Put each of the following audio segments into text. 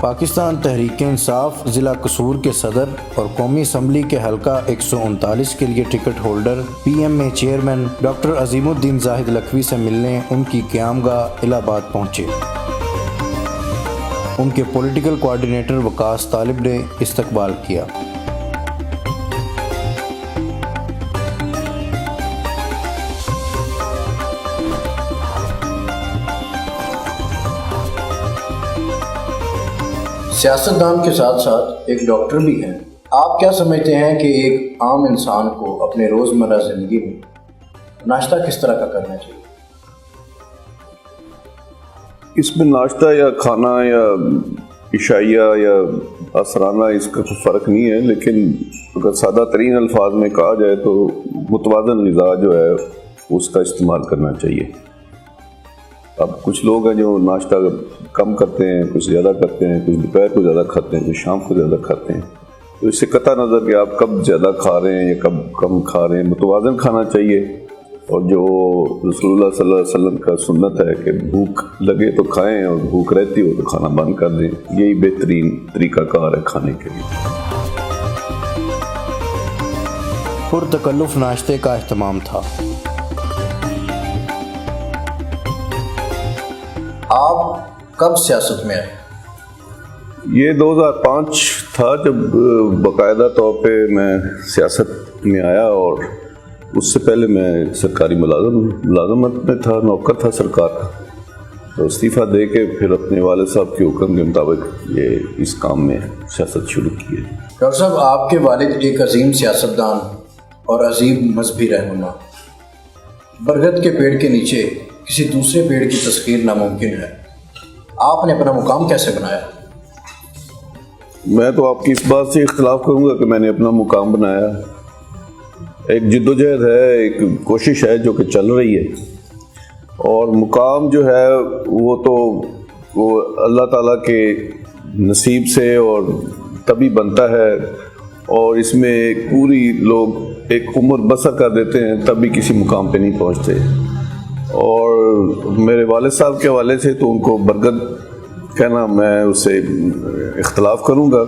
پاکستان تحریک انصاف ضلع قصور کے صدر اور قومی اسمبلی کے حلقہ 139 کے لیے ٹکٹ ہولڈر پی ایم اے چیئرمین ڈاکٹر عظیم الدین زاہد لکھوی سے ملنے ان کی قیام گاہ الہ آباد پہنچے۔ ان کے پولیٹیکل کوارڈینیٹر وقاص طالب نے استقبال کیا۔ سیاستدان کے ساتھ ساتھ ایک ڈاکٹر بھی ہیں۔ آپ کیا سمجھتے ہیں کہ ایک عام انسان کو اپنے روزمرہ زندگی میں ناشتہ کس طرح کا کرنا چاہیے؟ اس میں ناشتہ یا کھانا یا عشائیہ یا عصرانہ اس کا کوئی فرق نہیں ہے، لیکن اگر سادہ ترین الفاظ میں کہا جائے تو متوازن غذا جو ہے اس کا استعمال کرنا چاہیے۔ اب کچھ لوگ ہیں جو ناشتہ کم کرتے ہیں، کچھ زیادہ کرتے ہیں، کچھ دوپہر کو زیادہ کھاتے ہیں، کچھ شام کو زیادہ کھاتے ہیں، تو اس سے قطع نظر کہ آپ کب زیادہ کھا رہے ہیں یا کب کم کھا رہے ہیں، متوازن کھانا چاہیے۔ اور جو رسول اللہ صلی اللہ علیہ وسلم کا سنت ہے کہ بھوک لگے تو کھائیں اور بھوک رہتی ہو تو کھانا بند کر دیں، یہی بہترین طریقہ کار ہے کھانے کے لیے۔ پرتکلف ناشتے کا اہتمام تھا۔ آپ کب سیاست میں آئے؟ یہ 2005 تھا جب باقاعدہ طور پہ میں سیاست میں آیا، اور اس سے پہلے میں سرکاری ملازمت میں تھا، نوکر تھا سرکار کا، تو استعفیٰ دے کے پھر اپنے والد صاحب کے حکم کے مطابق یہ اس کام میں سیاست شروع کی ہے۔ ڈاکٹر صاحب، آپ کے والد ایک عظیم سیاستدان اور عظیم مذہبی رہنما، برگد کے پیڑ کے نیچے کسی دوسرے پیڑ کی تسخیر ناممکن ہے، آپ نے اپنا مقام کیسے بنایا؟ میں تو آپ کی اس بات سے اختلاف کروں گا کہ میں نے اپنا مقام بنایا۔ ایک جدوجہد ہے، ایک کوشش ہے جو کہ چل رہی ہے، اور مقام جو ہے وہ اللہ تعالیٰ کے نصیب سے اور تبھی بنتا ہے، اور اس میں ایک پوری لوگ ایک عمر بسر کر دیتے ہیں تب بھی کسی مقام پہ نہیں پہنچتے۔ اور میرے والد صاحب کے حوالے سے تو ان کو برگد کہنا میں اس سے اختلاف کروں گا،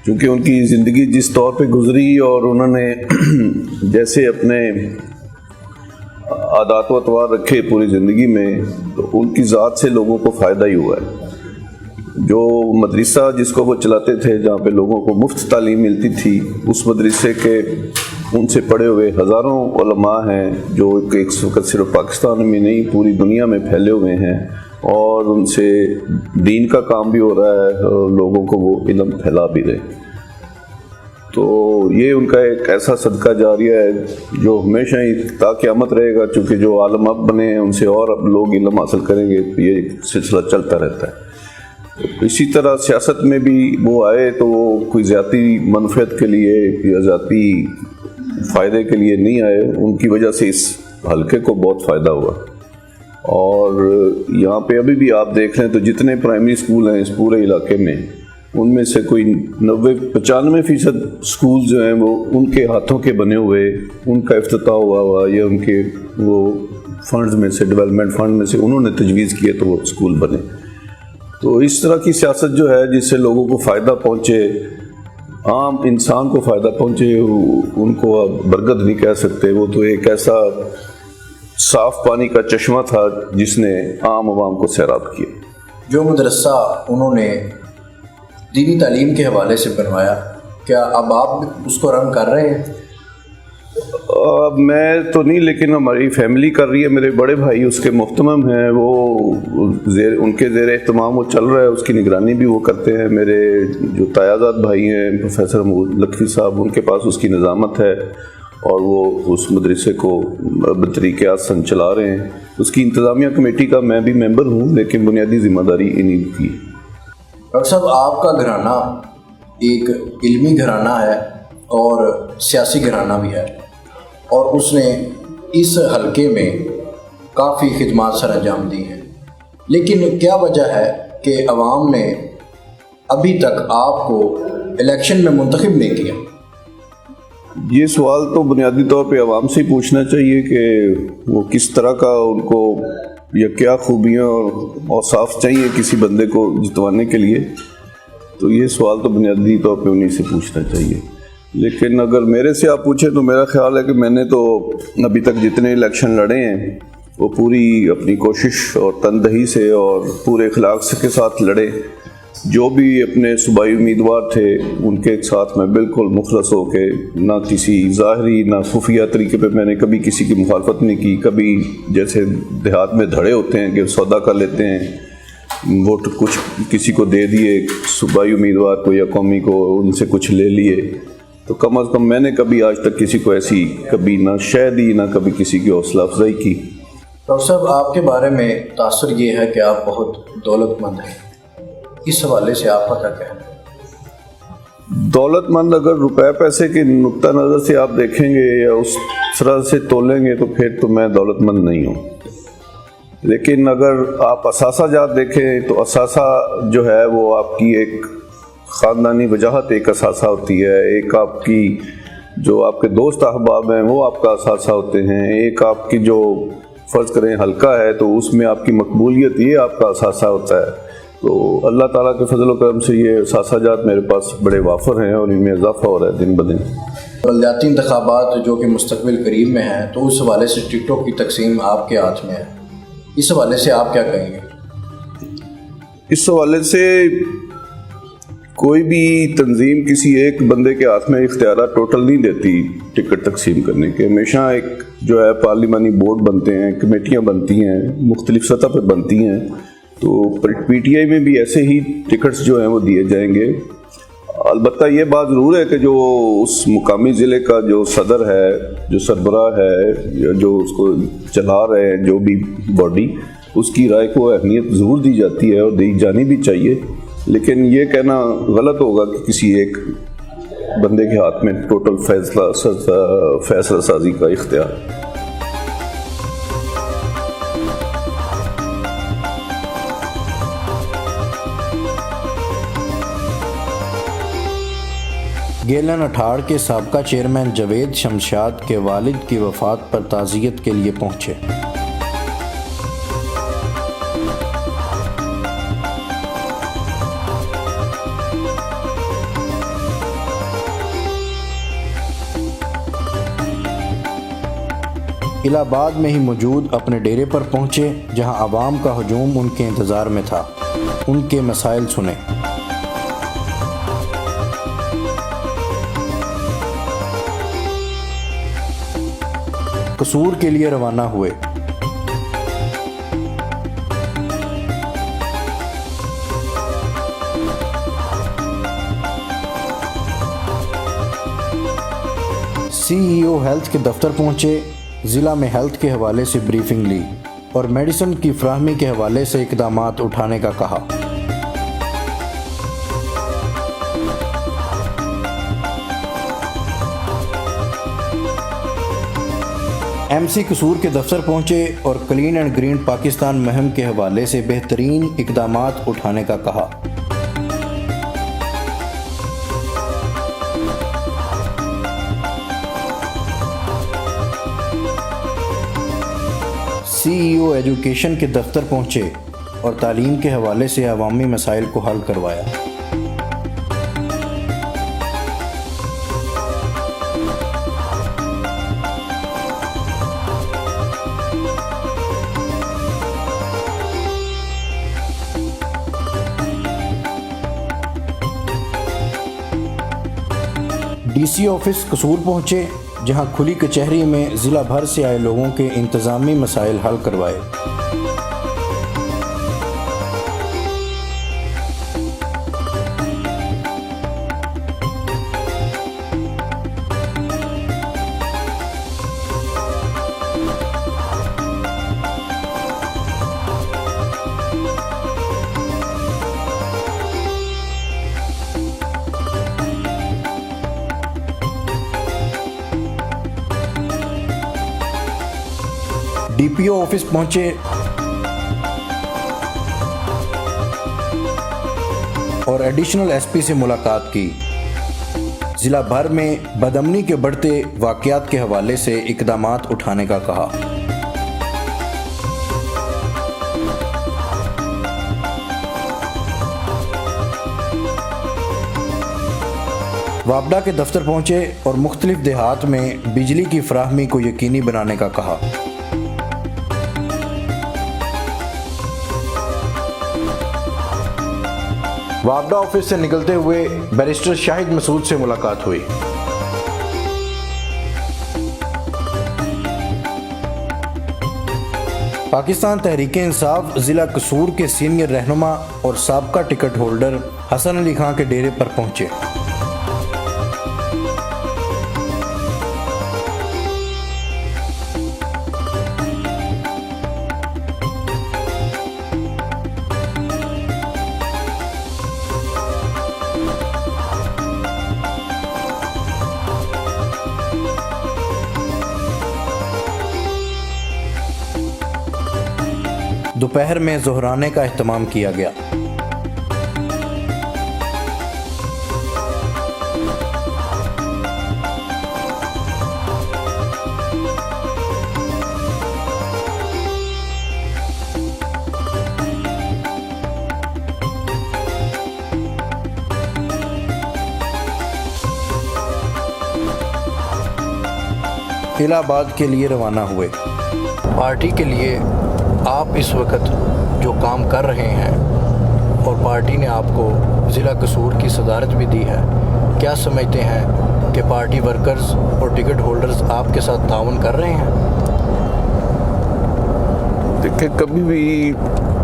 کیونکہ ان کی زندگی جس طور پہ گزری اور انہوں نے جیسے اپنے عادات و اطوار رکھے پوری زندگی میں، تو ان کی ذات سے لوگوں کو فائدہ ہی ہوا ہے۔ جو مدرسہ جس کو وہ چلاتے تھے، جہاں پہ لوگوں کو مفت تعلیم ملتی تھی، اس مدرسے کے ان سے پڑھے ہوئے ہزاروں علماء ہیں جو ایک وقت صرف پاکستان میں نہیں پوری دنیا میں پھیلے ہوئے ہیں، اور ان سے دین کا کام بھی ہو رہا ہے اور لوگوں کو وہ علم پھیلا بھی رہے۔ تو یہ ان کا ایک ایسا صدقہ جاریہ ہے جو ہمیشہ ہی تا قیامت رہے گا، چونکہ جو عالم اب بنے ہیں ان سے اور اب لوگ علم حاصل کریں گے، تو یہ سلسلہ چلتا رہتا ہے۔ اسی طرح سیاست میں بھی وہ آئے تو وہ کوئی ذاتی منفعت کے لیے یا ذاتی فائدے کے لیے نہیں آئے، ان کی وجہ سے اس حلقے کو بہت فائدہ ہوا۔ اور یہاں پہ ابھی بھی آپ دیکھ لیں تو جتنے پرائمری اسکول ہیں اس پورے علاقے میں، ان میں سے کوئی 95% اسکول جو ہیں وہ ان کے ہاتھوں کے بنے ہوئے، ان کا افتتاح ہوا یا ان کے وہ فنڈز میں سے، ڈیولپمنٹ فنڈ میں سے انہوں نے تجویز کیے تو وہ اسکول بنے۔ تو اس طرح کی سیاست جو ہے جس سے لوگوں کو فائدہ پہنچے، عام انسان کو فائدہ پہنچے، ان کو آپ برگد نہیں کہہ سکتے۔ وہ تو ایک ایسا صاف پانی کا چشمہ تھا جس نے عام عوام کو سیراب کیا۔ جو مدرسہ انہوں نے دینی تعلیم کے حوالے سے بنوایا، کیا اب آپ اس کو رن کر رہے ہیں؟ میں تو نہیں، لیکن ہماری فیملی کر رہی ہے، میرے بڑے بھائی اس کے محتمم ہیں، وہ ان کے زیر اہتمام وہ چل رہا ہے، اس کی نگرانی بھی وہ کرتے ہیں۔ میرے جو تایازاد بھائی ہیں پروفیسر لکھوی صاحب، ان کے پاس اس کی نظامت ہے اور وہ اس مدرسے کو بطریقِ احسن چلا رہے ہیں۔ اس کی انتظامیہ کمیٹی کا میں بھی ممبر ہوں، لیکن بنیادی ذمہ داری انہی کی ہے۔ ڈاکٹر صاحب، آپ کا گھرانہ ایک علمی گھرانہ ہے اور سیاسی گھرانہ بھی ہے، اور اس نے اس حلقے میں کافی خدمات سر انجام دی ہیں، لیکن کیا وجہ ہے کہ عوام نے ابھی تک آپ کو الیکشن میں منتخب نہیں کیا؟ یہ سوال تو بنیادی طور پہ عوام سے پوچھنا چاہیے کہ وہ کس طرح کا ان کو یا کیا خوبیاں اور اوصاف چاہیے کسی بندے کو جتوانے کے لیے۔ تو یہ سوال تو بنیادی طور پہ انہیں سے پوچھنا چاہیے. لیکن اگر میرے سے آپ پوچھیں تو میرا خیال ہے کہ میں نے تو ابھی تک جتنے الیکشن لڑے ہیں وہ پوری اپنی کوشش اور تندہی سے اور پورے اخلاق کے ساتھ لڑے. جو بھی اپنے صوبائی امیدوار تھے ان کے ساتھ میں بالکل مخلص ہو کے نہ کسی ظاہری نہ خفیہ طریقے پہ میں نے کبھی کسی کی مخالفت نہیں کی. کبھی جیسے دیہات میں دھڑے ہوتے ہیں کہ سودا کر لیتے ہیں, ووٹ کچھ کسی کو دے دیے صوبائی امیدوار کو یا قومی کو, ان سے کچھ لے لیے. تو کم از کم میں نے کبھی آج تک کسی کو ایسی کبھی نہ شے دی نہ کبھی کسی کی حوصلہ افزائی کی. ڈاکٹر صاحب, آپ کے بارے میں تاثر یہ ہے کہ آپ بہت دولت مند ہیں, اس حوالے سے آپ کا کیا کہنا ہے؟ دولت مند اگر روپے پیسے کے نقطہ نظر سے آپ دیکھیں گے یا اس طرح سے تولیں گے تو پھر تو میں دولت مند نہیں ہوں. لیکن اگر آپ اثاثہ جات دیکھیں تو اثاثہ جو ہے وہ آپ کی ایک خاندانی وجاہت ایک اثاثہ ہوتی ہے, ایک آپ کی جو آپ کے دوست احباب ہیں وہ آپ کا اثاثہ ہوتے ہیں, ایک آپ کی جو فرض کریں حلقہ ہے تو اس میں آپ کی مقبولیت یہ آپ کا اثاثہ ہوتا ہے. تو اللہ تعالیٰ کے فضل و کرم سے یہ اثاثہ جات میرے پاس بڑے وافر ہیں اور ان میں اضافہ ہو رہا ہے دن بدن. بلدیاتی انتخابات جو کہ مستقبل قریب میں ہیں تو اس حوالے سے ٹکٹوں کی تقسیم آپ کے ہاتھ میں ہے, اس حوالے سے آپ کیا کہیں گے؟ اس حوالے سے کوئی بھی تنظیم کسی ایک بندے کے ہاتھ میں اختیارات ٹوٹل نہیں دیتی ٹکٹ تقسیم کرنے کے. ہمیشہ ایک جو ہے پارلیمانی بورڈ بنتے ہیں, کمیٹیاں بنتی ہیں, مختلف سطح پہ بنتی ہیں. تو پی ٹی آئی میں بھی ایسے ہی ٹکٹس جو ہیں وہ دیے جائیں گے. البتہ یہ بات ضرور ہے کہ جو اس مقامی ضلع کا جو صدر ہے, جو سربراہ ہے یا جو اس کو چلا رہے ہیں جو بھی باڈی, اس کی رائے کو اہمیت ضرور دی جاتی ہے اور دی جانی بھی چاہیے. لیکن یہ کہنا غلط ہوگا کہ کسی ایک بندے کے ہاتھ میں ٹوٹل فیصلہ سازی کا اختیار. گیلن اٹھاڑ کے سابقہ چیئرمین جاوید شمشاد کے والد کی وفات پر تعزیت کے لیے پہنچے. الہ آباد میں ہی موجود اپنے ڈیرے پر پہنچے جہاں عوام کا ہجوم ان کے انتظار میں تھا. ان کے مسائل سنے. قصور کے لیے روانہ ہوئے. سی ای او ہیلتھ کے دفتر پہنچے, ضلع میں ہیلتھ کے حوالے سے بریفنگ لی اور میڈیسن کی فراہمی کے حوالے سے اقدامات اٹھانے کا کہا. ایم سی قصور کے دفتر پہنچے اور کلین اینڈ گرین پاکستان مہم کے حوالے سے بہترین اقدامات اٹھانے کا کہا. سی ای او ایجوکیشن کے دفتر پہنچے اور تعلیم کے حوالے سے عوامی مسائل کو حل کروایا. ڈی سی آفس قصور پہنچے جہاں کھلی کچہری میں ضلع بھر سے آئے لوگوں کے انتظامی مسائل حل کروائے. ڈی پی او آفس پہنچے اور ایڈیشنل ایس پی سے ملاقات کی. ضلع بھر میں بدامنی کے بڑھتے واقعات کے حوالے سے اقدامات اٹھانے کا کہا. وابڈا کے دفتر پہنچے اور مختلف دیہات میں بجلی کی فراہمی کو یقینی بنانے کا کہا۔ وابڈا آفس سے نکلتے ہوئے بیرسٹر شاہد مسعود سے ملاقات ہوئی۔ پاکستان تحریک انصاف ضلع قصور کے سینئر رہنما اور سابقہ ٹکٹ ہولڈر حسن علی خان کے ڈیرے پر پہنچے۔ دوپہر میں ظہرانے کا اہتمام کیا گیا۔ الہ آباد کے لیے روانہ ہوئے۔ پارٹی کے لیے آپ اس وقت جو کام کر رہے ہیں اور پارٹی نے آپ کو ضلع قصور کی صدارت بھی دی ہے، کیا سمجھتے ہیں کہ پارٹی ورکرز اور ٹکٹ ہولڈرز آپ کے ساتھ تعاون کر رہے ہیں؟ دیکھیں، کبھی بھی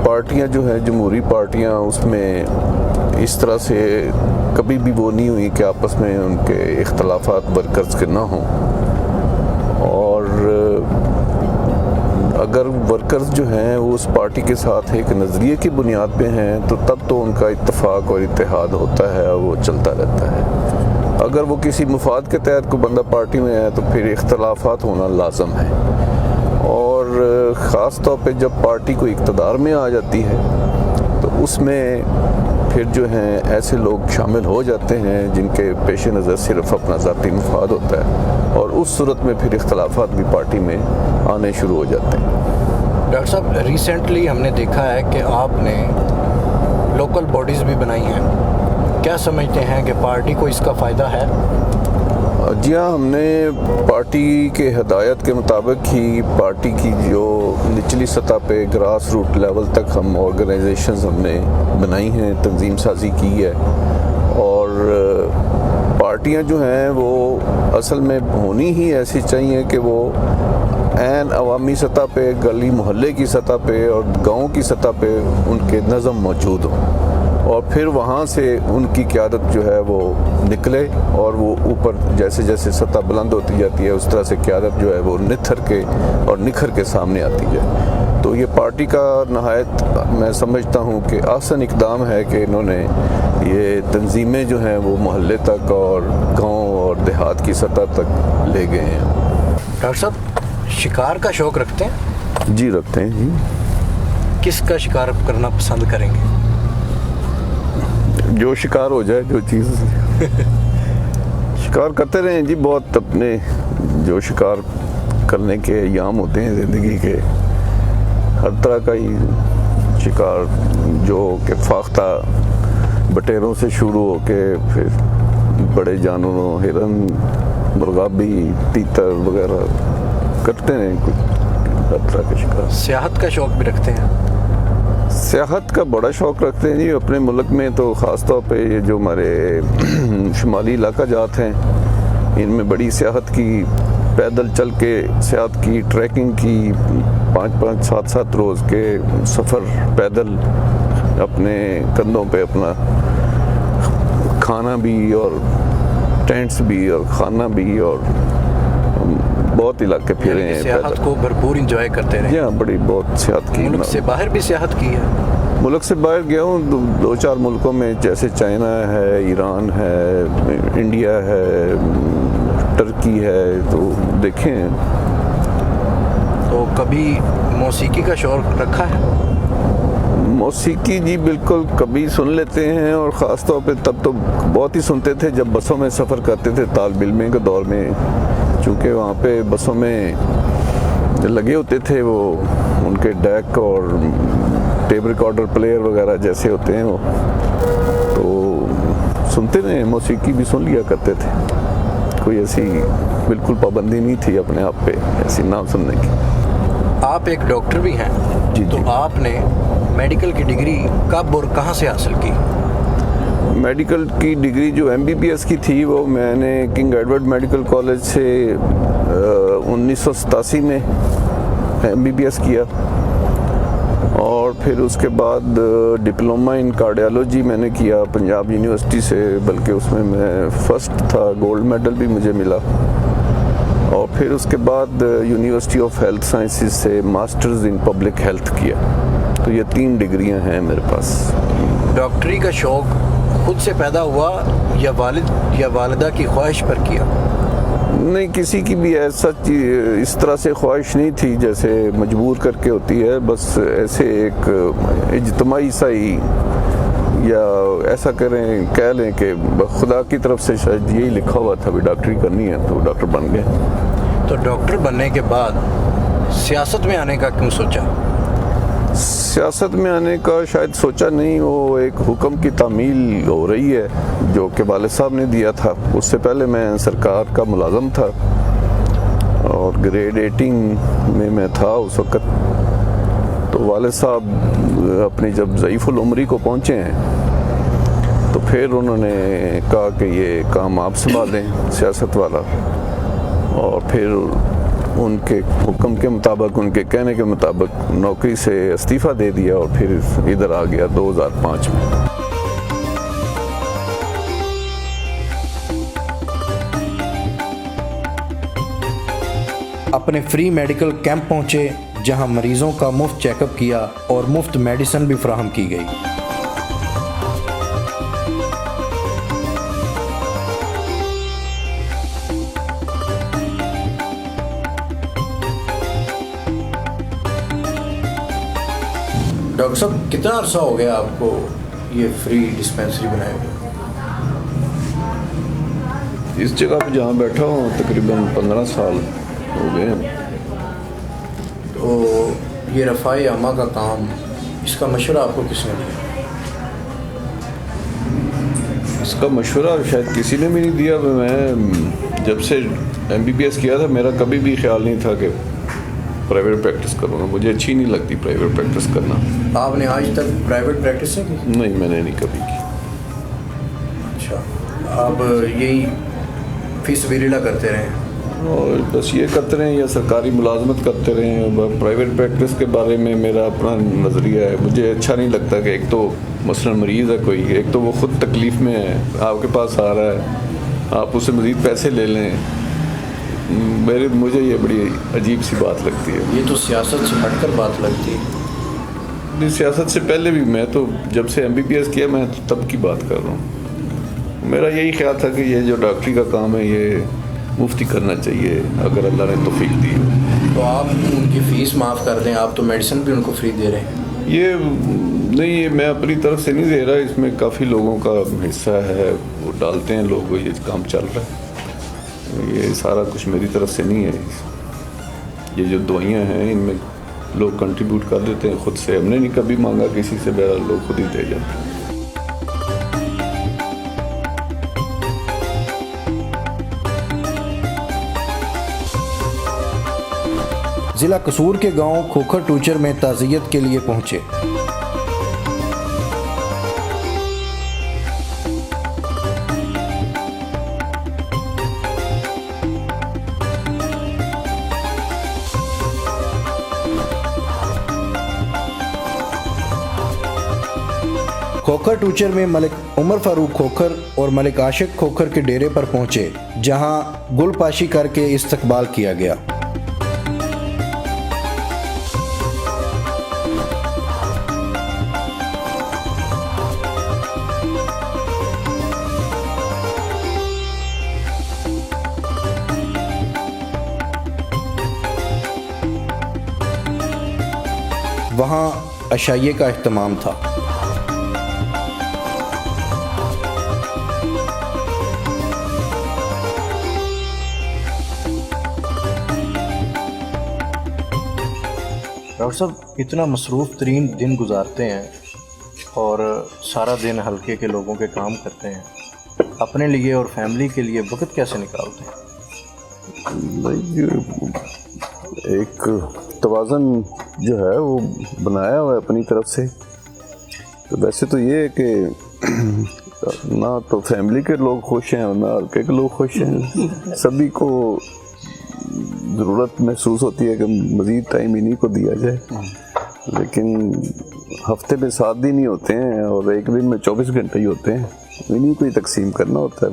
پارٹیاں جو ہیں جمہوری پارٹیاں، اس میں اس طرح سے کبھی بھی وہ نہیں ہوئی کہ آپس میں ان کے اختلافات ورکرز کے نہ ہوں، اور اگر ورکرز جو ہیں وہ اس پارٹی کے ساتھ ایک نظریے کی بنیاد پہ ہیں تو تب تو ان کا اتفاق اور اتحاد ہوتا ہے اور وہ چلتا رہتا ہے۔ اگر وہ کسی مفاد کے تحت کوئی بندہ پارٹی میں ہے تو پھر اختلافات ہونا لازم ہے، اور خاص طور پہ جب پارٹی کو اقتدار میں آ جاتی ہے تو اس میں پھر جو ہیں ایسے لوگ شامل ہو جاتے ہیں جن کے پیش نظر صرف اپنا ذاتی مفاد ہوتا ہے، اور اس صورت میں پھر اختلافات بھی پارٹی میں آنے شروع ہو جاتے ہیں۔ ڈاکٹر صاحب، ریسنٹلی ہم نے دیکھا ہے کہ آپ نے لوکل باڈیز بھی بنائی ہیں، کیا سمجھتے ہیں کہ پارٹی کو اس کا فائدہ ہے؟ جی ہاں، ہم نے پارٹی کے ہدایت کے مطابق ہی پارٹی کی جو نچلی سطح پہ گراس روٹ لیول تک ہم آرگنائزیشنز ہم نے بنائی ہیں، تنظیم سازی کی ہے، اور پارٹیاں جو ہیں وہ اصل میں ہونی ہی ایسی چاہیے کہ وہ عین عوامی سطح پہ، گلی محلے کی سطح پہ اور گاؤں کی سطح پہ ان کے نظم موجود ہوں، اور پھر وہاں سے ان کی قیادت جو ہے وہ نکلے، اور وہ اوپر جیسے جیسے سطح بلند ہوتی جاتی ہے اس طرح سے قیادت جو ہے وہ نتھر کے اور نکھر کے سامنے آتی جائے۔ تو یہ پارٹی کا نہایت میں سمجھتا ہوں کہ آسن اقدام ہے کہ انہوں نے یہ تنظیمیں جو ہیں وہ محلے تک اور گاؤں اور دیہات کی سطح تک لے گئے ہیں۔ ڈاکٹر صاحب، شکار کا شوق رکھتے ہیں؟ جی رکھتے ہیں۔ جی، کس کا شکار کرنا پسند کریں گے؟ جو شکار ہو جائے، جو چیز شکار کرتے رہیں جی، بہت اپنے جو شکار کرنے کے ایام ہوتے ہیں زندگی کے، ہر طرح کا ہی شکار، جو کہ فاختہ بٹیروں سے شروع ہو کے پھر بڑے جانوروں، ہرن، مرغابی، تیتر وغیرہ کرتے ہیں، کچھ ہر طرح کے شکار۔ سیاحت کا شوق بھی رکھتے ہیں؟ سیاحت کا بڑا شوق رکھتے ہیں جی، اپنے ملک میں تو خاص طور پہ یہ جو ہمارے شمالی علاقہ جات ہیں ان میں بڑی سیاحت کی، پیدل چل کے سیاحت کی، ٹریکنگ کی، 5-5 7-7 روز کے سفر پیدل، اپنے کندھوں پہ اپنا کھانا بھی اور ٹینٹس بھی اور کھانا بھی، اور بہت علاقے پھرے ہیں، سیاحت کو بھرپور انجوائے کرتے رہے۔ جی ہاں، بڑی بہت سیاحت کی۔ ملک سے باہر بھی سیاحت کی ہے؟ ملک سے باہر گیا ہوں 2-4 ملکوں میں، جیسے چائنا ہے، ایران ہے، انڈیا ہے، ٹرکی ہے، تو دیکھیں۔ تو کبھی موسیقی کا شوق رکھا ہے؟ موسیقی جی بالکل کبھی سن لیتے ہیں، اور خاص طور پہ تب تو بہت ہی سنتے تھے جب بسوں میں سفر کرتے تھے طالب علمی کے دور میں، چونکہ وہاں پہ بسوں میں لگے ہوتے تھے وہ ان کے ڈیک اور ٹیپ ریکارڈر پلیئر وغیرہ جیسے ہوتے ہیں وہ، تو سنتے رہے, موسیقی بھی سن لیا کرتے تھے, کوئی ایسی بالکل پابندی نہیں تھی اپنے آپ پہ ایسی نہ سننے کی. آپ ایک ڈاکٹر بھی ہیں جی تو آپ نے میڈیکل کی ڈگری کب اور کہاں سے حاصل کی؟ میڈیکل کی ڈگری جو MBBS کی تھی وہ میں نے کنگ ایڈورڈ میڈیکل کالج سے 1987 میں MBBS کیا, اور پھر اس کے بعد ڈپلومہ ان کارڈیالوجی میں نے کیا پنجاب یونیورسٹی سے, بلکہ اس میں فرسٹ تھا, گولڈ میڈل بھی مجھے ملا. اور پھر اس کے بعد یونیورسٹی آف ہیلتھ سائنسز سے ماسٹرز ان پبلک ہیلتھ کیا. تو یہ 3 ڈگریاں ہیں میرے پاس. ڈاکٹری کا شوق خود سے پیدا ہوا یا والد یا والدہ کی خواہش پر کیا؟ نہیں, کسی کی بھی ایسا اس طرح سے خواہش نہیں تھی جیسے مجبور کر کے ہوتی ہے, بس ایسے ایک اجتماعی سا ہی, یا ایسا کہہ لیں کہ خدا کی طرف سے شاید یہی لکھا ہوا تھا بھی ڈاکٹری کرنی ہے تو ڈاکٹر بن گئے. تو ڈاکٹر بننے کے بعد سیاست میں آنے کا کیوں سوچا؟ سیاست میں آنے کا شاید سوچا نہیں, وہ ایک حکم کی تعمیل ہو رہی ہے جو کہ والد صاحب نے دیا تھا. اس سے پہلے میں سرکار کا ملازم تھا اور گریڈ 18 میں تھا اس وقت. تو والد صاحب اپنی جب ضعیف العمری کو پہنچے ہیں تو پھر انہوں نے کہا کہ یہ کام آپ سنبھالیں سیاست والا, اور پھر ان کے حکم کے مطابق, ان کے کہنے کے مطابق نوکری سے استعفیٰ دے دیا اور پھر ادھر آ گیا 2005 میں. اپنے فری میڈیکل کیمپ پہنچے جہاں مریضوں کا مفت چیک اپ کیا اور مفت میڈیسن بھی فراہم کی گئی. ڈاکٹر صاحب کتنا عرصہ ہو گیا آپ کو یہ فری ڈسپینسری بنائے ہوئے؟ اس جگہ پہ جہاں بیٹھا ہوں تقریباً 15 سال ہو گئے ہیں. تو یہ رفاع عامہ کا کام, اس کا مشورہ آپ کو کس نے دیا؟ اس کا مشورہ شاید کسی نے بھی نہیں دیا. میں جب سے MBBS کیا تھا میرا کبھی بھی خیال نہیں تھا کہ پرائیویٹ پریکٹس کروں گا, مجھے اچھی نہیں لگتی پرائیویٹ پریکٹس کرنا. آپ نے آج تک پرائیویٹ پریکٹس نہیں کی؟ نہیں, میں نے نہیں کبھی کی. اچھا, آپ یہی فی سبیل اللہ کرتے رہے اور بس یہ کرتے رہیں یا سرکاری ملازمت کرتے رہیں. پرائیویٹ پریکٹس کے بارے میں میرا اپنا نظریہ ہے, مجھے اچھا نہیں لگتا کہ ایک تو مثلا مریض ہے کوئی, ایک تو وہ خود تکلیف میں ہے, آپ کے پاس آ رہا ہے, آپ اسے مزید پیسے لے لیں. مجھے یہ بڑی عجیب سی بات لگتی ہے. یہ تو سیاست سے ہٹ کر بات لگتی ہے. نہیں, سیاست سے پہلے بھی, میں تو جب سے MBBS کیا میں تب کی بات کر رہا ہوں. میرا یہی خیال تھا کہ یہ جو ڈاکٹری کا کام ہے یہ مفتی کرنا چاہیے اگر اللہ نے توفیق دی ہو. تو آپ ان کی فیس معاف کر دیں, آپ تو میڈیسن بھی ان کو فری دے رہے ہیں. یہ نہیں, یہ میں اپنی طرف سے نہیں دے رہا, اس میں کافی لوگوں کا حصہ ہے, وہ ڈالتے ہیں لوگ, یہ کام چل رہا ہے. یہ سارا کچھ میری طرف سے نہیں ہے. یہ جو دوائیاں ہیں ان میں لوگ کنٹریبیوٹ کر دیتے ہیں خود سے, ہم نے نہیں کبھی مانگا کسی سے, بہرحال لوگ خود ہی دے جاتے ہیں. ضلع قصور کے گاؤں کھوکھر ٹوچر میں تعزیت کے لیے پہنچے. کھوکھر ٹوچر میں ملک عمر فاروق کھوکھر اور ملک عاشق کھوکھر کے ڈیرے پر پہنچے جہاں گل پاشی کر کے استقبال کیا گیا. وہاں عشائیے کا اہتمام تھا. ڈاکٹر صاحب اتنا مصروف ترین دن گزارتے ہیں اور سارا دن حلقے کے لوگوں کے کام کرتے ہیں, اپنے لیے اور فیملی کے لیے وقت کیسے نکالتے ہیں؟ ایک توازن جو ہے وہ بنایا ہوا ہے اپنی طرف سے. تو ویسے تو یہ ہے کہ نہ تو فیملی کے لوگ خوش ہیں اور نہ ہلکے کے لوگ خوش ہیں. سبھی کو ضرورت محسوس ہوتی ہے کہ مزید ٹائم انہیں کو دیا جائے, لیکن ہفتے میں 7 دن ہی ہوتے ہیں اور ایک دن میں 24 گھنٹے ہی ہوتے ہیں. انہیں کو ہی تقسیم کرنا ہوتا ہے,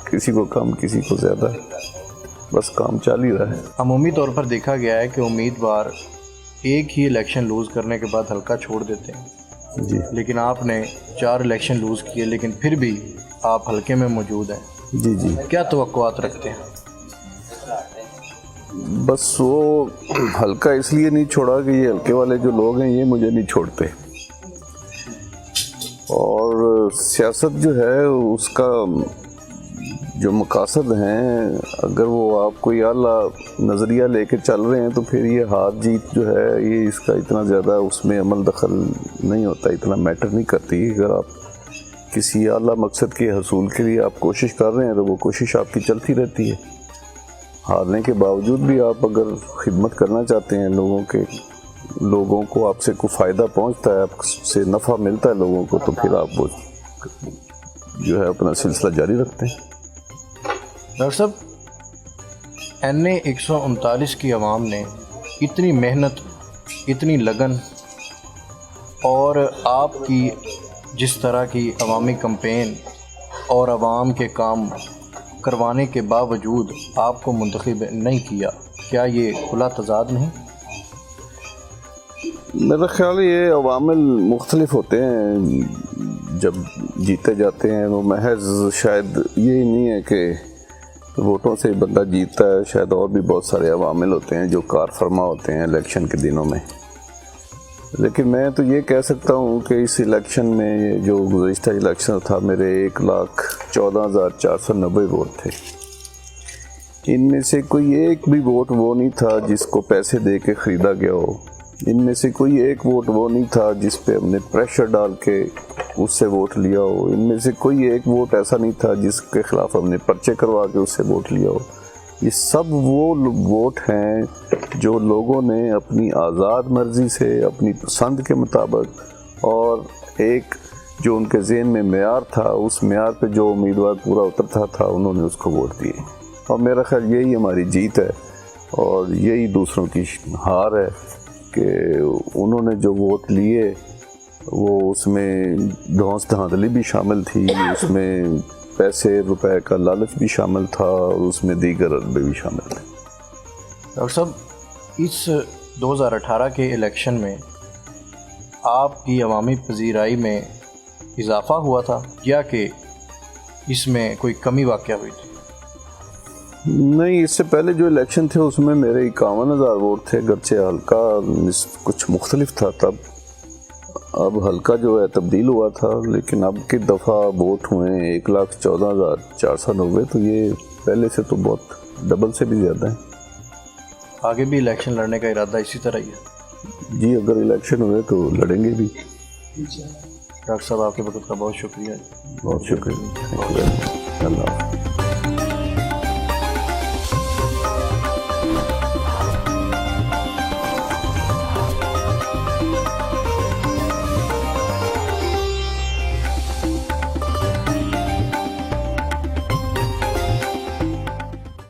کسی کو کم کسی کو زیادہ, بس کام چل ہی رہا ہے. عمومی طور پر دیکھا گیا ہے کہ امیدوار ایک ہی الیکشن لوز کرنے کے بعد حلقہ چھوڑ دیتے ہیں جی, لیکن آپ نے 4 الیکشن لوز کیے لیکن پھر بھی آپ حلقے میں موجود ہیں. جی جی. کیا توقعات رکھتے ہیں؟ بس وہ حلقہ اس لیے نہیں چھوڑا کہ یہ حلقے والے جو لوگ ہیں یہ مجھے نہیں چھوڑتے, اور سیاست جو ہے اس کا جو مقاصد ہیں اگر وہ آپ کوئی اعلیٰ نظریہ لے کے چل رہے ہیں تو پھر یہ ہار جیت جو ہے یہ اس کا اتنا زیادہ اس میں عمل دخل نہیں ہوتا, اتنا میٹر نہیں کرتی. اگر آپ کسی اعلیٰ مقصد کے حصول کے لیے آپ کوشش کر رہے ہیں تو وہ کوشش آپ کی چلتی رہتی ہے. ہارنے کے باوجود بھی آپ اگر خدمت کرنا چاہتے ہیں لوگوں کو آپ سے کوئی فائدہ پہنچتا ہے, آپ سے نفع ملتا ہے لوگوں کو, تو پھر آپ وہ جو ہے اپنا سلسلہ جاری رکھتے ہیں. ڈاکٹر صاحب, NA 139 کی عوام نے اتنی محنت, اتنی لگن اور آپ کی جس طرح کی عوامی کمپین اور عوام کے کام کروانے کے باوجود آپ کو منتخب نہیں کیا, کیا یہ کھلا تضاد نہیں؟ میرا خیال ہے یہ عوامل مختلف ہوتے ہیں جب جیتے جاتے ہیں. وہ محض شاید یہی نہیں ہے کہ ووٹوں سے بندہ جیتتا ہے, شاید اور بھی بہت سارے عوامل ہوتے ہیں جو کار فرما ہوتے ہیں الیکشن کے دنوں میں. لیکن میں تو یہ کہہ سکتا ہوں کہ اس الیکشن میں جو گزشتہ الیکشن تھا میرے 1,14,490 ووٹ تھے. ان میں سے کوئی ایک بھی ووٹ وہ نہیں تھا جس کو پیسے دے کے خریدا گیا ہو. ان میں سے کوئی ایک ووٹ وہ نہیں تھا جس پہ ہم نے پریشر ڈال کے اس سے ووٹ لیا ہو. ان میں سے کوئی ایک ووٹ ایسا نہیں تھا جس کے خلاف ہم نے پرچے کروا کے اس سے ووٹ لیا ہو. یہ سب وہ ووٹ ہیں جو لوگوں نے اپنی آزاد مرضی سے اپنی پسند کے مطابق اور ایک جو ان کے ذہن میں معیار تھا اس معیار پہ جو امیدوار پورا اترتا تھا انہوں نے اس کو ووٹ دیے. اور میرا خیال یہی ہماری جیت ہے اور یہی دوسروں کی ہار ہے کہ انہوں نے جو ووٹ لیے وہ اس میں دھونس دھاندلی بھی شامل تھی, اس میں پیسے روپے کا لالچ بھی شامل تھا اور اس میں دیگر عربے بھی شامل تھے. ڈاکٹر صاحب, اس 2018 کے الیکشن میں آپ کی عوامی پذیرائی میں اضافہ ہوا تھا یا کہ اس میں کوئی کمی واقع ہوئی تھی؟ نہیں, اس سے پہلے جو الیکشن تھے اس میں میرے 51,000 ووٹ تھے, گرچہ حلقہ کچھ مختلف تھا تب. اب حلقہ جو ہے تبدیل ہوا تھا, لیکن اب کی دفعہ ووٹ ہوئے 1,14,490, تو یہ پہلے سے تو بہت ڈبل سے بھی زیادہ ہیں. آگے بھی الیکشن لڑنے کا ارادہ اسی طرح ہی ہے؟ جی, اگر الیکشن ہوئے تو لڑیں گے بھی. ڈاکٹر صاحب, آپ کے وقت کا بہت شکریہ. بہت شکریہ. اللہ